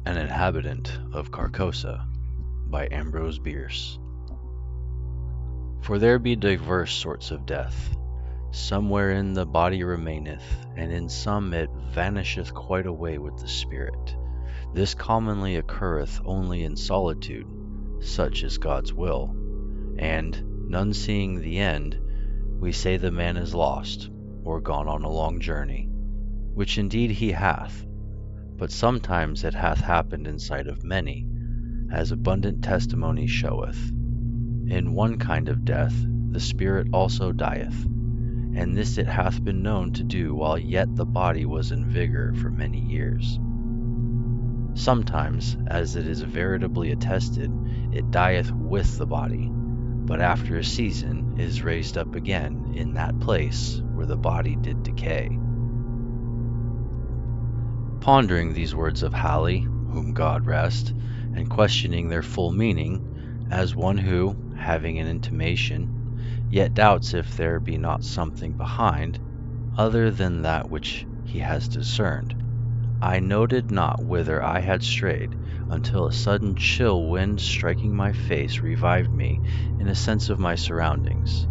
An Inhabitant of Carcosa by Ambrose Bierce. For there be diverse sorts of death. Some wherein the body remaineth, and in some it vanisheth quite away with the spirit. This commonly occurreth only in solitude, such is God's will. And, none seeing the end, we say the man is lost, or gone on a long journey, which indeed he hath. But sometimes it hath happened in sight of many, as abundant testimony showeth. In one kind of death the spirit also dieth, and this it hath been known to do while yet the body was in vigor for many years. Sometimes, as it is veritably attested, it dieth with the body, but after a season is raised up again in that place where the body did decay. Pondering these words of Halley, whom God rest, and questioning their full meaning, as one who, having an intimation, yet doubts if there be not something behind, other than that which he has discerned, I noted not whither I had strayed, until a sudden chill wind striking my face revived me in a sense of my surroundings.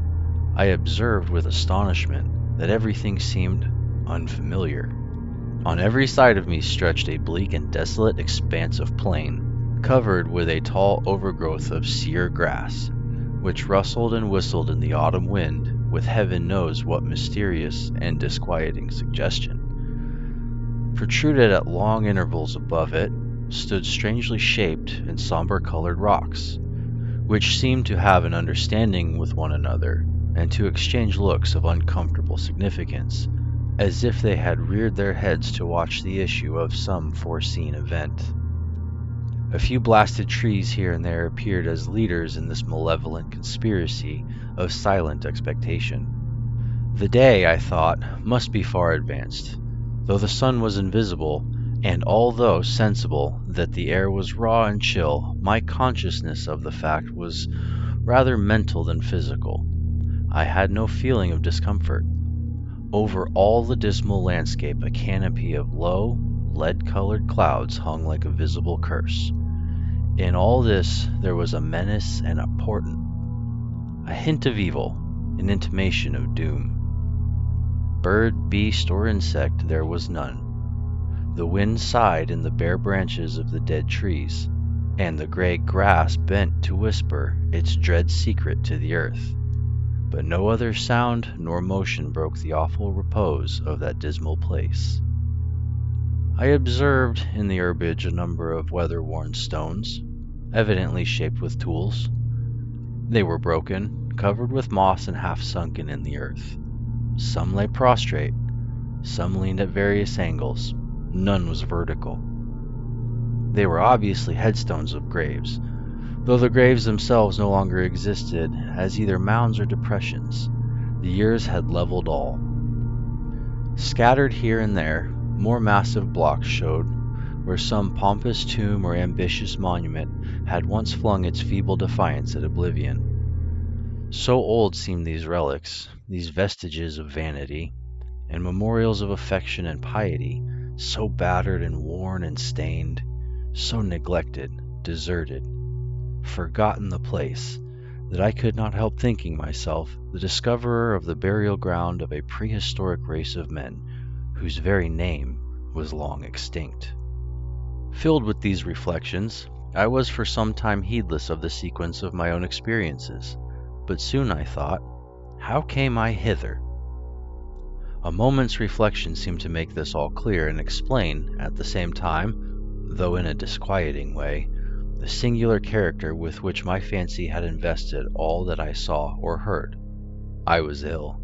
I observed with astonishment that everything seemed unfamiliar. On every side of me stretched a bleak and desolate expanse of plain, covered with a tall overgrowth of sere grass, which rustled and whistled in the autumn wind with heaven knows what mysterious and disquieting suggestion. Protruded at long intervals above it stood strangely shaped and somber-colored rocks, which seemed to have an understanding with one another and to exchange looks of uncomfortable significance, as if they had reared their heads to watch the issue of some foreseen event. A few blasted trees here and there appeared as leaders in this malevolent conspiracy of silent expectation. The day, I thought, must be far advanced, though the sun was invisible, and although sensible that the air was raw and chill, my consciousness of the fact was rather mental than physical. I had no feeling of discomfort. Over all the dismal landscape a canopy of low, lead-colored clouds hung like a visible curse. In all this there was a menace and a portent, a hint of evil, an intimation of doom. Bird, beast, or insect there was none. The wind sighed in the bare branches of the dead trees, and the gray grass bent to whisper its dread secret to the earth. But no other sound nor motion broke the awful repose of that dismal place. I observed in the herbage a number of weather-worn stones, evidently shaped with tools. They were broken, covered with moss, and half sunken in the earth. Some lay prostrate, some leaned at various angles, none was vertical. They were obviously headstones of graves, though the graves themselves no longer existed as either mounds or depressions. The years had leveled all. Scattered here and there, more massive blocks showed where some pompous tomb or ambitious monument had once flung its feeble defiance at oblivion. So old seemed these relics, these vestiges of vanity, and memorials of affection and piety, so battered and worn and stained, so neglected, deserted, forgotten the place, that I could not help thinking myself the discoverer of the burial ground of a prehistoric race of men whose very name was long extinct. Filled with these reflections, I was for some time heedless of the sequence of my own experiences, but soon I thought, how came I hither? A moment's reflection seemed to make this all clear and explain, at the same time, though in a disquieting way, the singular character with which my fancy had invested all that I saw or heard. I was ill.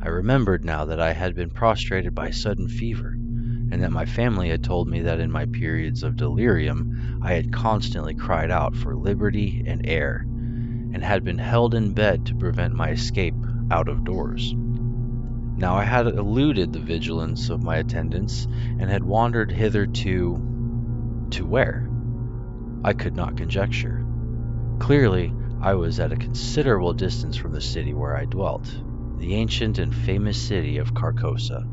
I remembered now that I had been prostrated by sudden fever, and that my family had told me that in my periods of delirium I had constantly cried out for liberty and air, and had been held in bed to prevent my escape out of doors. Now I had eluded the vigilance of my attendants, and had wandered hither to where? I could not conjecture. Clearly, I was at a considerable distance from the city where I dwelt, the ancient and famous city of Carcosa.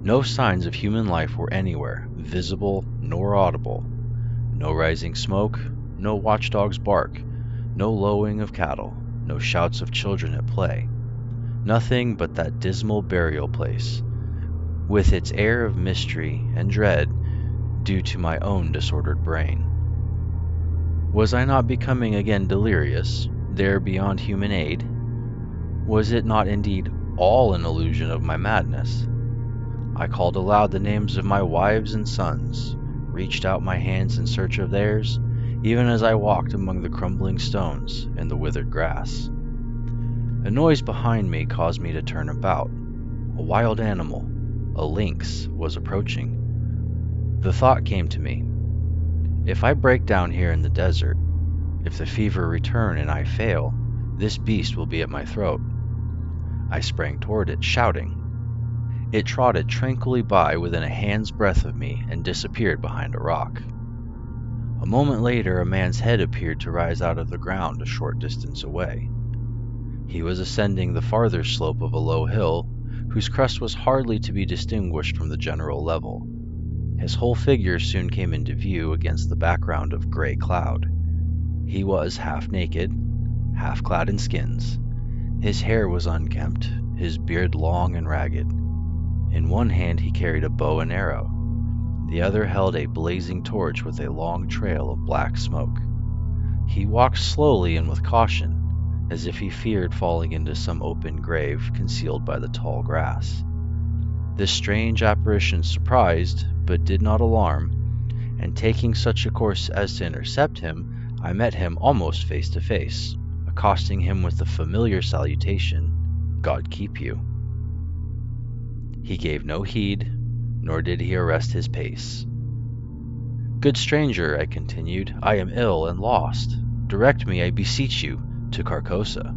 No signs of human life were anywhere, visible nor audible. No rising smoke, no watchdog's bark, no lowing of cattle, no shouts of children at play. Nothing but that dismal burial place, with its air of mystery and dread due to my own disordered brain. Was I not becoming again delirious, there beyond human aid? Was it not indeed all an illusion of my madness? I called aloud the names of my wives and sons, reached out my hands in search of theirs, even as I walked among the crumbling stones and the withered grass. A noise behind me caused me to turn about. A wild animal, a lynx, was approaching. The thought came to me, if I break down here in the desert, if the fever return and I fail, this beast will be at my throat. I sprang toward it, shouting. It trotted tranquilly by within a hand's breadth of me and disappeared behind a rock. A moment later, a man's head appeared to rise out of the ground a short distance away. He was ascending the farther slope of a low hill, whose crest was hardly to be distinguished from the general level. His whole figure soon came into view against the background of gray cloud. He was half naked, half clad in skins. His hair was unkempt, his beard long and ragged. In one hand he carried a bow and arrow. The other held a blazing torch with a long trail of black smoke. He walked slowly and with caution, as if he feared falling into some open grave concealed by the tall grass. This strange apparition surprised, but did not alarm, and taking such a course as to intercept him, I met him almost face to face, accosting him with the familiar salutation, "God keep you." He gave no heed, nor did he arrest his pace. "Good stranger," I continued, "I am ill and lost. Direct me, I beseech you, to Carcosa."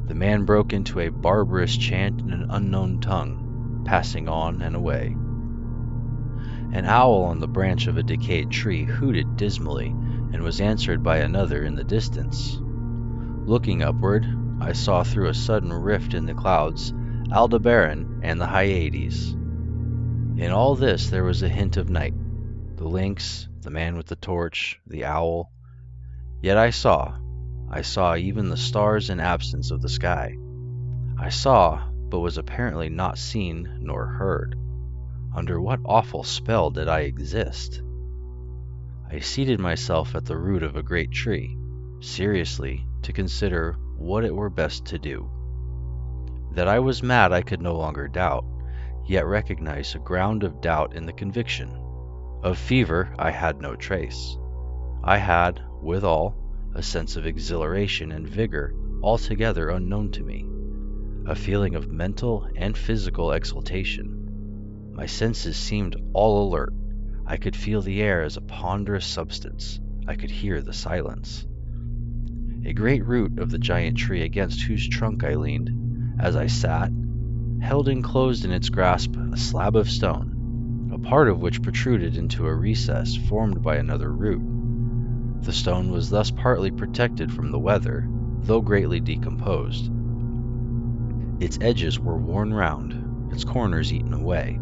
The man broke into a barbarous chant in an unknown tongue, passing on and away. An owl on the branch of a decayed tree hooted dismally and was answered by another in the distance. Looking upward, I saw through a sudden rift in the clouds Aldebaran and the Hyades. In all this there was a hint of night, the lynx, the man with the torch, the owl. Yet I saw even the stars in absence of the sky. I saw, but was apparently not seen nor heard. Under what awful spell did I exist? I seated myself at the root of a great tree, seriously to consider what it were best to do. That I was mad I could no longer doubt, yet recognize a ground of doubt in the conviction. Of fever I had no trace. I had, withal, a sense of exhilaration and vigor altogether unknown to me, a feeling of mental and physical exaltation. My senses seemed all alert. I could feel the air as a ponderous substance. I could hear the silence. A great root of the giant tree against whose trunk I leaned, as I sat, held enclosed in its grasp a slab of stone, a part of which protruded into a recess formed by another root. The stone was thus partly protected from the weather, though greatly decomposed. Its edges were worn round, its corners eaten away,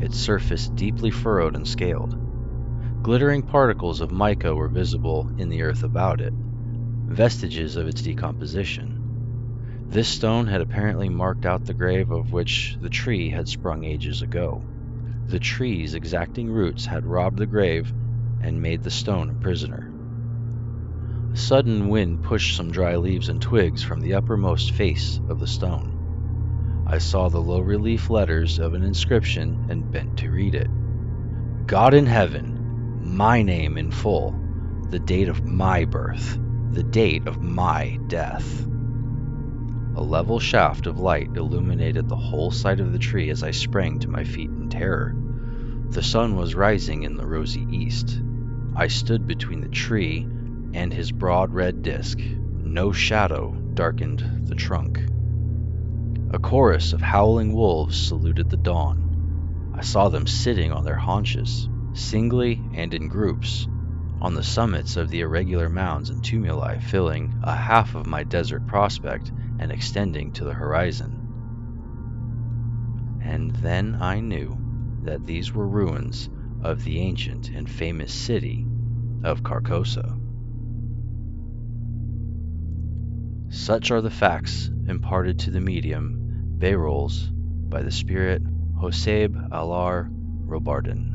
its surface deeply furrowed and scaled. Glittering particles of mica were visible in the earth about it, vestiges of its decomposition. This stone had apparently marked out the grave of which the tree had sprung ages ago. The tree's exacting roots had robbed the grave and made the stone a prisoner. A sudden wind pushed some dry leaves and twigs from the uppermost face of the stone. I saw the low-relief letters of an inscription and bent to read it. "God in heaven, my name in full, the date of my birth, the date of my death." A level shaft of light illuminated the whole side of the tree as I sprang to my feet in terror. The sun was rising in the rosy east. I stood between the tree and his broad red disk. No shadow darkened the trunk. A chorus of howling wolves saluted the dawn. I saw them sitting on their haunches, singly and in groups, on the summits of the irregular mounds and tumuli filling a half of my desert prospect and extending to the horizon. and then I knew that these were ruins of the ancient and famous city of Carcosa. Such are the facts imparted to the medium Beyrols by the spirit Hoseb Alar Robardin.